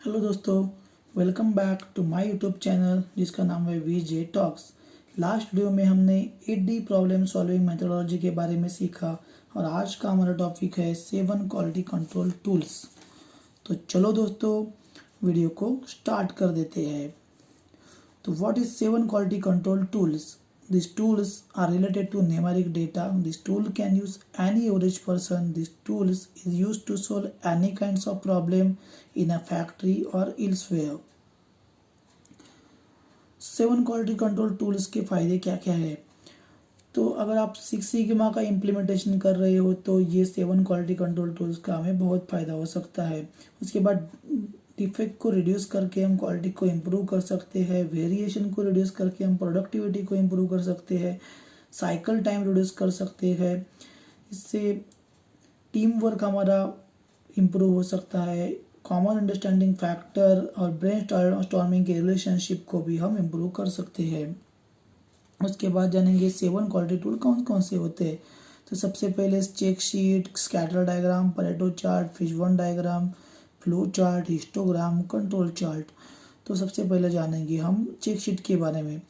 Hello दोस्तों, welcome back to my YouTube channel जिसका नाम है वीजे टॉक्स। लास्ट वीडियो में हमने 8D प्रॉब्लम सॉल्विंग मेथोडोलॉजी के बारे में सीखा और आज का हमारा टॉपिक है 7 क्वालिटी कंट्रोल टूल्स। तो चलो दोस्तों, वीडियो को स्टार्ट कर देते हैं। तो what is 7 quality control tools? These tools are related to numeric data. This tool can use any average person. This tool is used to solve any kinds of problem in a factory or elsewhere. 7 quality control tools के फायदे क्या क्या है? तो अगर आप six sigma का implementation कर रहे हो तो ये 7 क्वालिटी कंट्रोल टूल्स का हमें बहुत फ़ायदा हो सकता है। उसके बाद डिफेक्ट को रिड्यूस करके हम क्वालिटी को इम्प्रूव कर सकते हैं, वेरिएशन को रिड्यूस करके हम प्रोडक्टिविटी को इम्प्रूव कर सकते हैं, साइकिल टाइम रिड्यूस कर सकते हैं। इससे टीम वर्क हमारा इम्प्रूव हो सकता है, कॉमन अंडरस्टैंडिंग फैक्टर और ब्रेन स्टॉर्मिंग के रिलेशनशिप को भी हम इम्प्रूव कर सकते हैं। उसके बाद जानेंगे 7 क्वालिटी टूल कौन कौन से होते हैं। तो सबसे पहले check sheet, scatter diagram, Pareto chart, fishbone diagram, flow chart, histogram, control chart. तो सबसे पहले जानेंगे हम चेक शीट के बारे में।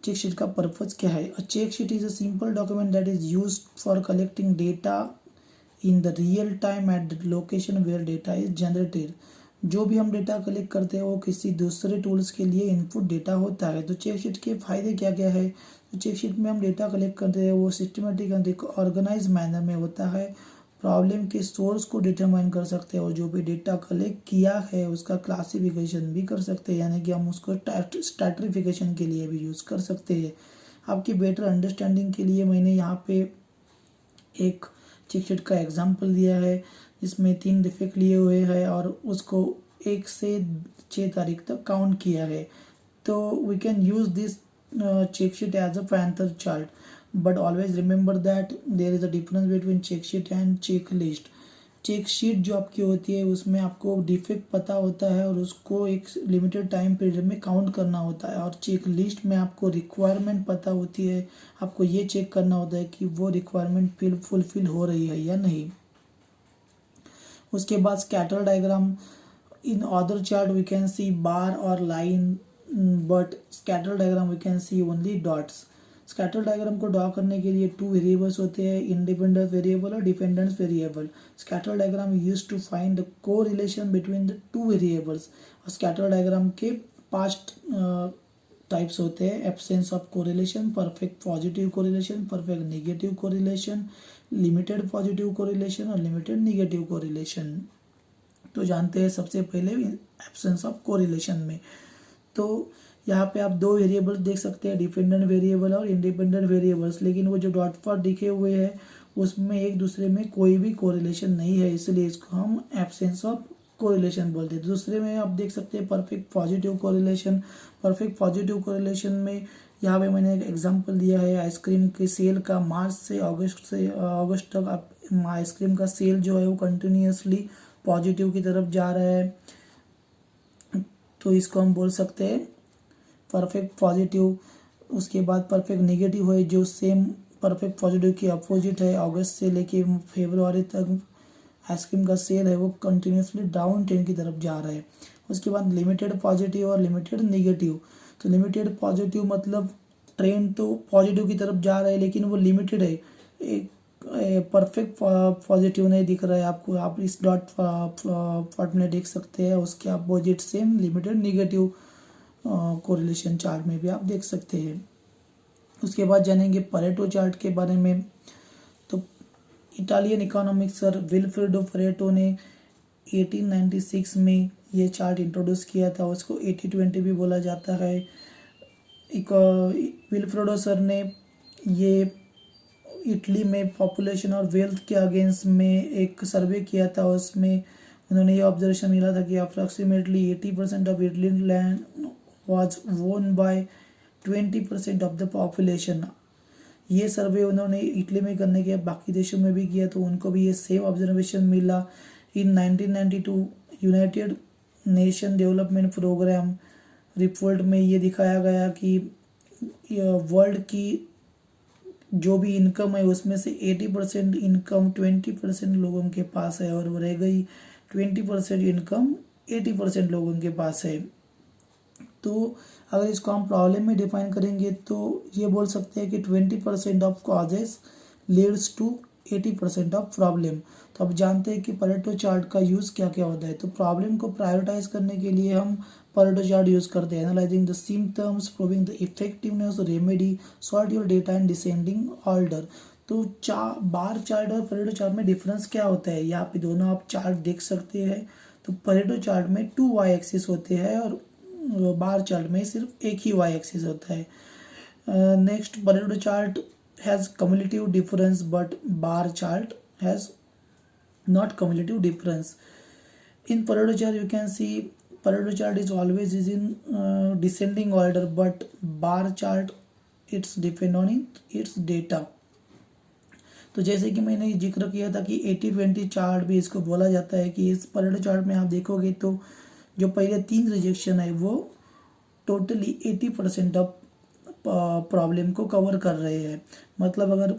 चेक शीट का पर्पज क्या है? A check sheet is a simple document that is used for collecting data in the real time at the location where data is generated. जो भी हम डेटा कलेक्ट करते हैं वो किसी दूसरे टूल्स के लिए इनपुट डेटा होता है। तो चेक शीट के फायदे क्या क्या है? तो चेक शीट में हम डेटा कलेक्ट करते हैं वो सिस्टमेटिक ऑर्गेनाइज मैनर में होता है। प्रॉब्लम के सोर्स को डिटरमाइन कर सकते हैं और जो भी डेटा कलेक्ट किया है उसका क्लासिफिकेशन भी कर सकते हैं, यानी कि हम उसको स्ट्रैटिफिकेशन के लिए भी यूज़ कर सकते हैं। आपकी बेटर अंडरस्टैंडिंग के लिए मैंने यहाँ पे एक चेक शीट का एग्जाम्पल दिया है जिसमें 3 डिफेक्ट लिए हुए हैं और उसको 1 से 6 तारीख तक काउंट किया है। तो we can use this check sheet as a Panther chart, but always remember that there is a difference between check sheet and checklist. Check sheet जो आपकी होती है उसमें आपको डिफेक्ट पता होता है और उसको एक लिमिटेड टाइम पीरियड में काउंट करना होता है, और चेक लिस्ट में आपको रिक्वायरमेंट पता होती है। आपको ये चेक करना होता है कि वो रिक्वायरमेंट फुलफिल हो रही है या नहीं। उसके बाद scatter diagram, in other chart we can see bar और line, but scatter diagram we can see only dots. Scatter diagram को ड्रॉ करने के लिए 2 वेरिएबल्स होते हैं, इंडिपेंडेंट वेरिएबल और dependent variable. Scatter diagram use to find the correlation between the 2 variables. और scatter diagram के 5 टाइप्स होते हैं: absence of correlation, perfect positive correlation, perfect negative correlation, limited positive correlation और limited negative correlation. तो जानते हैं सबसे पहले एब्सेंस ऑफ कोरिलेशन में। तो यहाँ पे आप 2 वेरिएबल्स देख सकते हैं, डिपेंडेंट वेरिएबल और इंडिपेंडेंट वेरिएबल्स, लेकिन वो जो डॉट पर दिखे हुए हैं उसमें एक दूसरे में कोई भी कोरिलेशन नहीं है, इसलिए इसको हम एब्सेंस ऑफ कोरिलेशन बोलते हैं। दूसरे में आप देख सकते हैं perfect positive correlation. Perfect positive correlation में यहाँ पे मैंने एक एग्जांपल दिया है आइसक्रीम के सेल का। मार्च से अगस्त तक आप आइसक्रीम का सेल जो है वो कंटिन्यूसली पॉजिटिव की तरफ जा रहा है, तो इसको हम बोल सकते हैं परफेक्ट पॉजिटिव। उसके बाद परफेक्ट नेगेटिव है जो सेम परफेक्ट पॉजिटिव की अपोजिट है। अगस्त से लेके फरवरी तक आइसक्रीम का सेल है वो कंटिन्यूसली डाउन ट्रेंड की तरफ जा रहा है। उसके बाद लिमिटेड पॉजिटिव और लिमिटेड नेगेटिव। तो लिमिटेड पॉजिटिव मतलब ट्रेंड तो पॉजिटिव की तरफ जा रहा है लेकिन वो लिमिटेड है, एक परफेक्ट पॉजिटिव नहीं दिख रहा है आपको। आप इस डॉट प्लॉट में देख सकते हैं, उसके opposite same limited negative correlation chart में भी आप देख सकते हैं। उसके बाद जानेंगे परेटो चार्ट के बारे में। तो इटालियन इकोनॉमिक्सर विल्फ्रेडो परेटो ने 1896 में ये चार्ट इंट्रोड्यूस किया था, उसको 80-20 भी बोला जाता है। विल्फ्रेडो सर ने ये इटली में पॉपुलेशन और वेल्थ के अगेंस्ट में एक सर्वे किया था, उसमें उन्होंने ये ऑब्जर्वेशन मिला था कि approximately 80% of Italian land was own by 20% of the population. ये सर्वे उन्होंने इटली में करने के बाकी देशों में भी किया तो उनको भी ये सेम ऑब्जर्वेशन मिला। In 1992 United Nation Development Programme report में ये दिखाया गया कि वर्ल्ड की जो भी इनकम है उसमें से 80% इनकम 20% लोगों के पास है और रह गई 20% इनकम 80% लोगों के पास है। तो अगर इसको हम प्रॉब्लम में डिफाइन करेंगे तो ये बोल सकते हैं कि 20% of causes leads to 80% of problem. तो अब जानते हैं कि परेटो चार्ट का यूज़ क्या क्या होता है। तो प्रॉब्लम को प्रायोरिटाइज करने के लिए हम परेटो चार्ट यूज़ करते हैं। Analysing the symptoms, proving the effectiveness, remedy, sort your data in descending order. तो बार चार्ट और परेटो चार्ट में डिफरेंस क्या होता है, यहाँ पे दोनों आप चार्ट देख सकते हैं। तो परेटो चार्ट में 2 वाई एक्सिस होते हैं और बार चार्ट में सिर्फ एक ही वाई एक्सिस होता है। Next, Pareto chart has cumulative difference but bar chart has not cumulative difference. In Pareto chart you can see Pareto chart is always is in descending order, but bar chart it's depend on its data. तो जैसे कि मैंने जिक्र किया था कि 80-20 chart भी इसको बोला जाता है कि इस परेटो चार्ट में आप देखोगे तो जो पहले 3 रिजेक्शन है वो टोटली 80% ऑफ प्रॉब्लम को कवर कर रहे हैं। मतलब अगर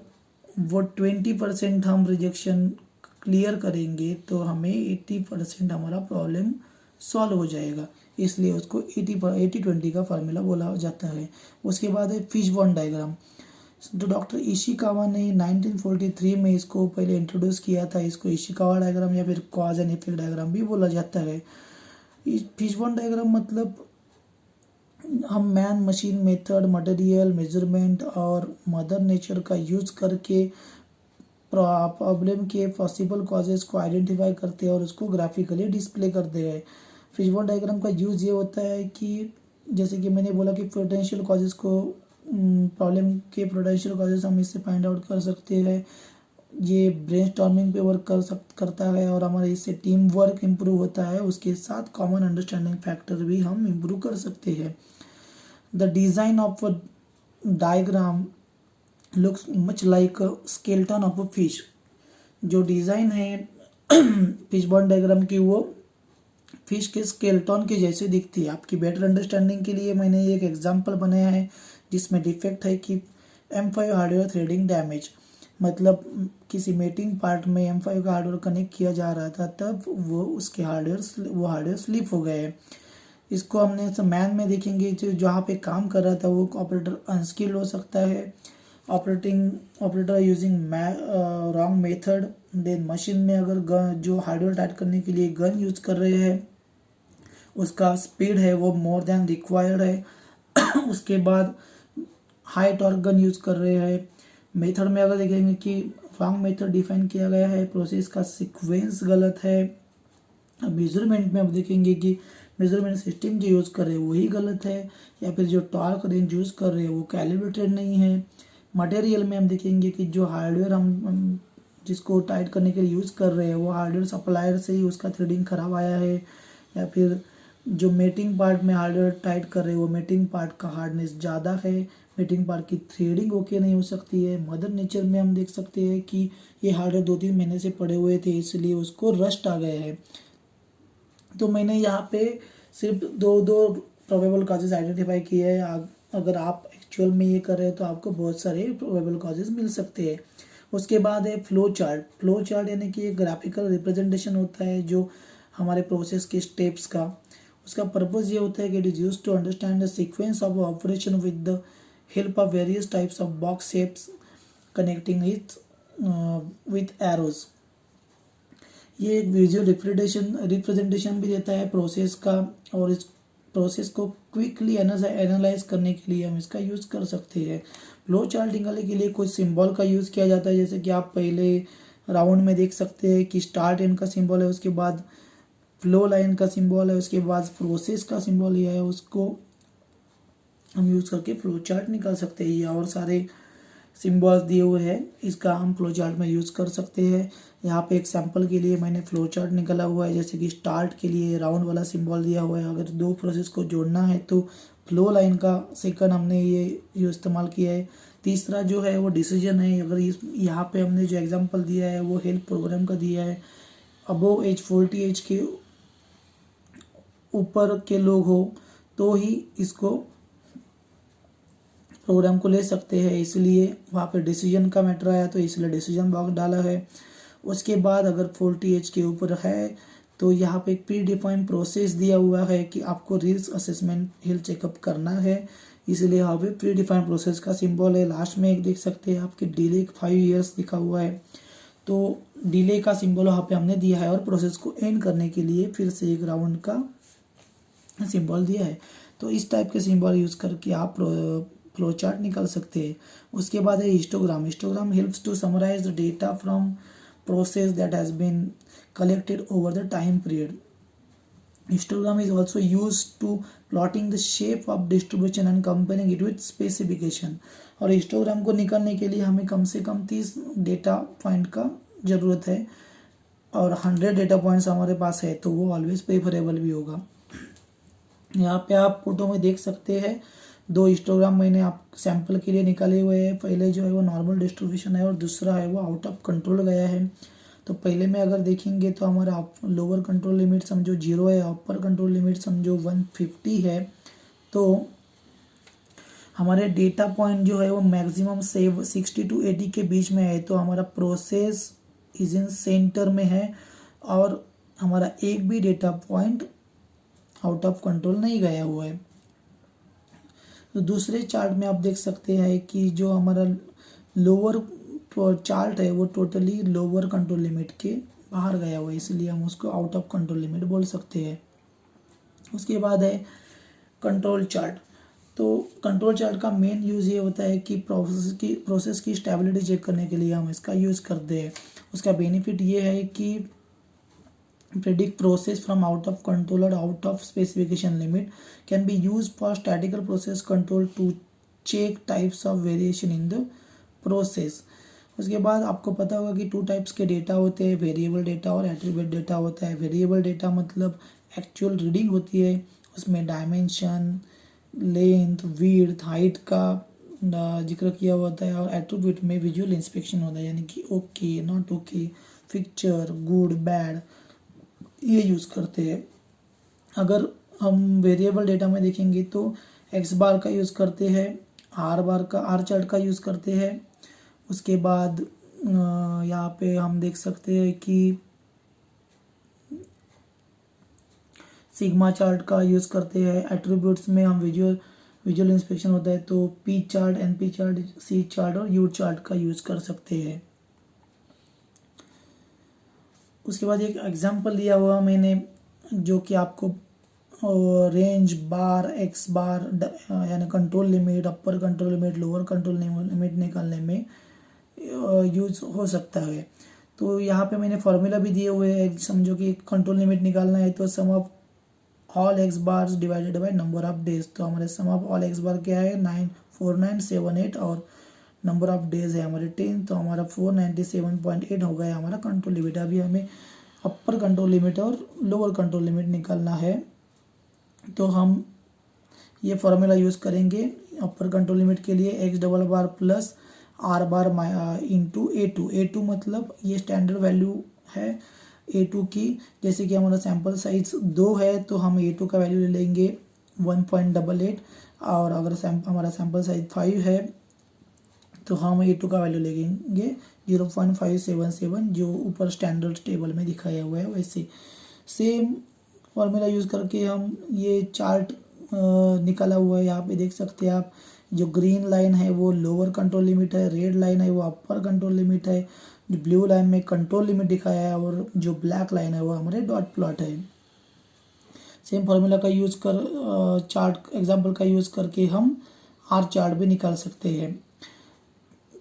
वो 20% हम रिजेक्शन क्लियर करेंगे तो हमें 80% हमारा प्रॉब्लम सॉल्व हो जाएगा, इसलिए उसको 80-20 का फार्मूला बोला जाता है। उसके बाद है फिशबोन डायग्राम। तो डॉक्टर इशिकावा ने 1943 में इसको पहले इंट्रोड्यूस किया था। इसको इशिकावा डायग्राम या फिर कॉज एंड इफेक्ट डायग्राम भी बोला जाता है। फिशबोन डायग्राम मतलब हम man machine method, material, measurement और मदर नेचर का यूज करके प्रॉब्लम के पॉसिबल कॉजेज को आइडेंटिफाई करते हैं और उसको ग्राफिकली डिस्प्ले करते हैं। फिशबोन डायग्राम का यूज ये होता है कि जैसे कि मैंने बोला कि पोटेंशियल कॉजेज को, प्रॉब्लम के पोटेंशियल कॉजेज हम इससे फाइंड आउट कर सकते हैं। ये ब्रेनस्टॉर्मिंग पे वर्क करता है और हमारे इससे टीम वर्क इम्प्रूव होता है। उसके साथ कॉमन अंडरस्टैंडिंग फैक्टर भी हम इम्प्रूव कर सकते हैं। The design of a diagram looks much like skeleton of a fish. जो डिज़ाइन है फिशबोन डायग्राम की वो फिश के स्केलेटन के जैसे दिखती है। आपकी बेटर अंडरस्टैंडिंग के लिए मैंने एक एग्जांपल बनाया है जिसमें डिफेक्ट है कि M5 हार्डवेयर थ्रेडिंग डैमेज। मतलब किसी मेटिंग पार्ट में M5 का हार्डवेयर कनेक्ट किया जा रहा था, तब वो हार्डवेयर स्लिप हो गए। इसको हमने मैन में देखेंगे, जो जहाँ पे काम कर रहा था वो ऑपरेटर अनस्किल्ड हो सकता है, operator using wrong method. Then machine में अगर जो हार्डवेयर टाइट करने के लिए गन यूज कर रहे हैं उसका स्पीड है वो मोर देन रिक्वायर्ड है। उसके बाद हाई टॉर्क गन यूज कर रहे हैं। मेथड में अगर देखेंगे कि रॉन्ग मेथड डिफाइन किया गया है, प्रोसेस का सीक्वेंस गलत है। मेजरमेंट में अब देखेंगे कि मेजरमेंट सिस्टम जो यूज़ कर रहे हैं वही गलत है, या फिर जो टॉर्क रेंज यूज़ कर रहे हैं वो कैलिब्रेटेड नहीं है। मटेरियल में हम देखेंगे कि जो हार्डवेयर हम जिसको टाइट करने के लिए यूज़ कर रहे हैं वो हार्डवेयर सप्लायर से ही उसका थ्रेडिंग खराब आया है, या फिर जो मेटिंग पार्ट में हार्डवेयर टाइट कर रहे हैं वो मेटिंग पार्ट का हार्डनेस ज़्यादा है, मेटिंग पार्ट की थ्रेडिंग ओके नहीं हो सकती है। मदर नेचर में हम देख सकते हैं कि ये हार्डवेयर 2-3 महीने से पड़े हुए थे इसलिए उसको रस्ट आ गए हैं। तो मैंने यहाँ पे सिर्फ दो प्रोबेबल कॉजेज आइडेंटिफाई किए हैं। अगर आप एक्चुअल में ये कर रहे हैं तो आपको बहुत सारे प्रोबेबल कॉजेज मिल सकते हैं। उसके बाद है फ्लो चार्ट। फ्लो चार्ट यानी कि एक ग्राफिकल रिप्रेजेंटेशन होता है जो हमारे प्रोसेस के स्टेप्स का। उसका पर्पज़ ये होता है कि it is used to understand the sequence of operation with the help of various types of box shapes connecting it with arrows. ये एक विजुअल रिप्रेजेंटेशन भी देता है प्रोसेस का, और इस प्रोसेस को क्विकली एनालाइज करने के लिए हम इसका यूज़ कर सकते हैं। फ्लो चार्ट निकालने के लिए कुछ सिंबल का यूज़ किया जाता है, जैसे कि आप पहले राउंड में देख सकते हैं कि स्टार्ट एंड का सिंबल है, उसके बाद फ्लो लाइन का सिंबल है, उसके बाद प्रोसेस का सिंबल ये है, उसको हम यूज़ करके फ्लो चार्ट निकाल सकते हैं। ये और सारे सिंबल्स दिए हुए हैं, इसका हम फ्लो चार्ट में यूज़ कर सकते हैं। यहाँ पे एक सैंपल के लिए मैंने फ्लो चार्ट निकाला हुआ है, जैसे कि स्टार्ट के लिए राउंड वाला सिंबल दिया हुआ है। अगर 2 प्रोसेस को जोड़ना है तो फ्लो लाइन का सेकंड हमने ये इस्तेमाल किया है। तीसरा जो है वो डिसीजन है। अगर यहाँ पे हमने जो एग्जांपल दिया है वो हेल्प प्रोग्राम का दिया है। अबव एज 40 एज के ऊपर के लोग हो तो ही इसको प्रोग्राम को ले सकते हैं, इसलिए वहाँ पे डिसीजन का मैटर आया तो इसलिए डिसीजन बॉक्स डाला है। उसके बाद अगर 40 एज के ऊपर है तो यहाँ पे एक प्री डिफाइंड प्रोसेस दिया हुआ है कि आपको रिस्क असेसमेंट हेल्थ चेकअप करना है, इसलिए यहाँ पे प्री डिफाइंड प्रोसेस का सिंबल है। लास्ट में एक देख सकते हैं आपके डिले 5 ईयर्स लिखा हुआ है, तो डिले का सिंबल यहाँ पे हमने दिया है और प्रोसेस को एंड करने के लिए फिर से एक राउंड का सिंबल दिया है। तो इस टाइप के सिंबल यूज करके आप फ्लो चार्ट निकाल सकते हैं। उसके बाद है histogram. Histogram helps to summarise the data from process that has been collected over the time period. Histogram is also used to plotting the shape of distribution and comparing it with specification. और histogram को निकालने के लिए हमें कम से कम 30 data point का ज़रूरत है और 100 डेटा पॉइंट्स हमारे पास है तो वो ऑलवेज प्रेफरेबल भी होगा। यहाँ पे आप फोटो में देख सकते हैं 2 हिस्टोग्राम मैंने आप सैंपल के लिए निकाले हुए हैं। पहले जो है वो नॉर्मल डिस्ट्रीब्यूशन है और दूसरा है वो आउट ऑफ कंट्रोल गया है। तो पहले में अगर देखेंगे तो हमारा लोअर कंट्रोल लिमिट समझो 0 है, अपर कंट्रोल लिमिट समझो 150 है। तो हमारे डेटा पॉइंट जो है वो मैक्सिमम 60 to 80 के बीच में है, तो हमारा प्रोसेस इज इन सेंटर में है और हमारा एक भी data point out of control नहीं गया हुआ है। तो दूसरे चार्ट में आप देख सकते हैं कि जो हमारा लोअर चार्ट है वो टोटली लोअर कंट्रोल लिमिट के बाहर गया हुआ है, इसलिए हम उसको आउट ऑफ कंट्रोल लिमिट बोल सकते हैं। उसके बाद है कंट्रोल चार्ट। तो कंट्रोल चार्ट का मेन यूज़ ये होता है कि प्रोसेस की स्टेबिलिटी चेक करने के लिए हम इसका यूज़ करते हैं। उसका बेनिफिट ये है कि predict process from out of control or out of specification limit can be used for statistical process control to check types of variation in the process। उसके बाद आपको पता होगा कि 2 टाइप्स के डेटा होते हैं, वेरिएबल डेटा और एट्रीब्यूट डेटा होता है। वेरिएबल डेटा मतलब एक्चुअल रीडिंग होती है, उसमें डायमेंशन, लेंथ, विड्थ, हाइट का जिक्र किया होता है और एट्रीब्यूट में विजुअल इंस्पेक्शन होता है, यानी कि okay, not okay, picture, good, bad, ये यूज़ करते हैं। अगर हम वेरिएबल डेटा में देखेंगे तो एक्स बार का यूज़ करते हैं, आर चार्ट का यूज़ करते हैं। उसके बाद यहाँ पे हम देख सकते हैं कि सिग्मा चार्ट का यूज़ करते हैं। एट्रीब्यूट्स में हम विजुअल इंस्पेक्शन होता है तो पी चार्ट, एनपी चार्ट, सी चार्ट और यू चार्ट का यूज़ कर सकते हैं। उसके बाद एक एग्जांपल दिया हुआ मैंने जो कि आपको रेंज बार, एक्स बार यानी control limit, upper control limit, lower control limit निकालने में यूज हो सकता है। तो यहाँ पे मैंने फॉर्मूला भी दिए हुए हैं। समझो कि कंट्रोल लिमिट निकालना है तो sum of all x bar divided by number of days. तो हमारे sum of all x bar क्या है 94978 और नंबर ऑफ डेज है हमारे 10, तो हमारा 497.8 हो गया हमारा कंट्रोल लिमिट। अभी हमें अपर कंट्रोल लिमिट और लोअर कंट्रोल लिमिट निकालना है, तो हम ये फॉर्मूला यूज़ करेंगे अपर कंट्रोल लिमिट के लिए X double bar plus R bar into A two मतलब ये स्टैंडर्ड वैल्यू है A2 की। जैसे कि हमारा सैम्पल साइज 2 है तो हम A2 का वैल्यू ले लेंगे 1.88 और अगर हमारा सैम्पल साइज 5 है तो हम A2 का वैल्यू लेंगे 0.577 जो ऊपर स्टैंडर्ड टेबल में दिखाया हुआ है। वैसे सेम फॉर्मूला यूज़ करके हम ये चार्ट निकाला हुआ है, यहाँ पे देख सकते हैं आप। जो ग्रीन लाइन है वो लोअर कंट्रोल लिमिट है, रेड लाइन है वो अपर कंट्रोल लिमिट है, जो ब्लू लाइन में कंट्रोल लिमिट दिखाया है और जो ब्लैक लाइन है वो हमारे डॉट प्लॉट है। सेम फॉर्मूला का यूज़ कर चार्ट एग्जांपल का यूज़ करके हम आर चार्ट भी निकाल सकते हैं।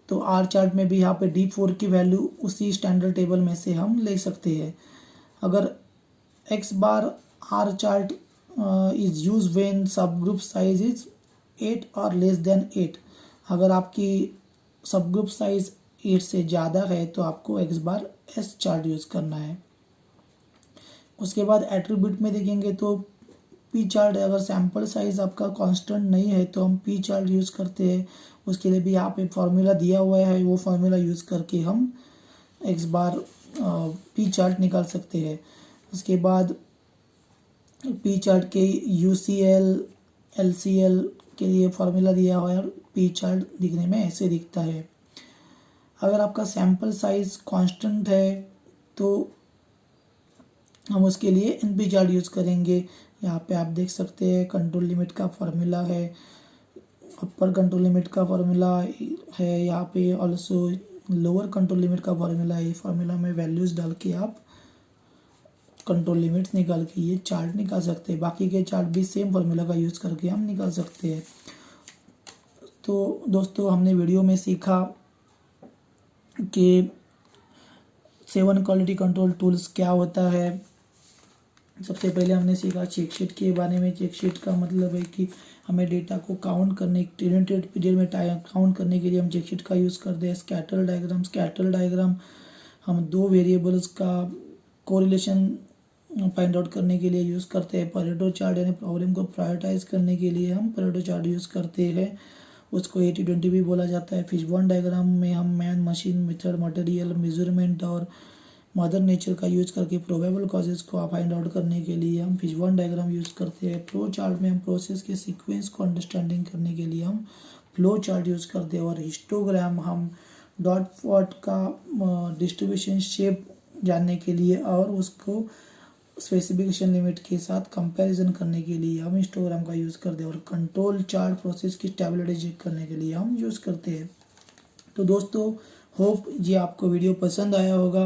तो आर चार्ट में भी यहाँ पे D4 की वैल्यू उसी स्टैंडर्ड टेबल में से हम ले सकते हैं। अगर X bar R chart is use when subgroup size is 8 और लेस देन 8। अगर आपकी सब ग्रुप साइज 8 से ज़्यादा है तो आपको एक्स बार एस चार्ट यूज़ करना है। उसके बाद एट्रीब्यूट में देखेंगे तो पी चार्ट, अगर सैम्पल साइज आपका कांस्टेंट नहीं है तो हम पी चार्ट यूज़ करते हैं। उसके लिए भी यहाँ पे फॉर्मूला दिया हुआ है, वो फॉर्मूला यूज़ करके हम एक्स बार पी चार्ट निकाल सकते हैं। उसके बाद पी चार्ट के UCL LCL के लिए फॉर्मूला दिया हुआ है और पी चार्ट दिखने में ऐसे दिखता है। अगर आपका सैम्पल साइज कांस्टेंट है तो हम उसके लिए एनपी चार्ट यूज़ करेंगे। यहाँ पे आप देख सकते हैं कंट्रोल लिमिट का फॉर्मूला है, अपर कंट्रोल लिमिट का फॉर्मूला है, यहाँ पे ऑल्सो लोअर कंट्रोल लिमिट का फॉर्मूला है। फॉर्मूला में वैल्यूज़ डाल के आप कंट्रोल लिमिट्स निकाल के ये चार्ट निकाल सकते हैं। बाकी के चार्ट भी सेम फॉर्मूला का यूज़ करके हम निकाल सकते हैं। तो दोस्तों हमने वीडियो में सीखा कि 7 क्वालिटी कंट्रोल टूल्स क्या होता है। सबसे पहले हमने सीखा चेकशीट के बारे में। चेकशीट का मतलब है कि हमें डेटा को काउंट करने, लिमिटेड पीरियड में काउंट करने के लिए हम चेकशीट का यूज़ करते हैं। स्कैटर डायग्राम हम दो वेरिएबल्स का कोरिलेशन फाइंड आउट करने के लिए यूज़ करते हैं। परेटो चार्ट यानी प्रॉब्लम को प्रायोरिटाइज करने के लिए हम परेटो चार्ट यूज़ करते हैं, उसको 80-20 भी बोला जाता है। फिशबोन डायग्राम में हम man, machine, method, material, measurement और मदर नेचर का यूज़ करके प्रोबेबल कॉजेज़ को फाइंड आउट करने के लिए हम फिशबोन डायग्राम यूज़ करते हैं। फ्लो चार्ट में हम प्रोसेस के सीक्वेंस को अंडरस्टैंडिंग करने के लिए हम फ्लो चार्ट यूज़ करते हैं। और हिस्टोग्राम हम डॉट प्लॉट का डिस्ट्रीब्यूशन शेप जानने के लिए और उसको स्पेसिफिकेशन लिमिट के साथ कंपैरिजन करने के लिए हम हिस्टोग्राम का यूज़ करते हैं। और कंट्रोल चार्ट प्रोसेस की स्टेबिलिटी चेक करने के लिए हम यूज़ करते हैं। तो दोस्तों होप ये आपको वीडियो पसंद आया होगा।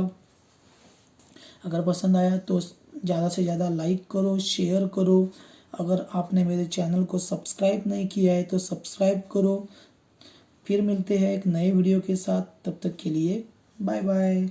अगर पसंद आया तो ज़्यादा से ज़्यादा लाइक करो, शेयर करो। अगर आपने मेरे चैनल को सब्सक्राइब नहीं किया है तो सब्सक्राइब करो। फिर मिलते हैं एक नए वीडियो के साथ, तब तक के लिए बाय बाय।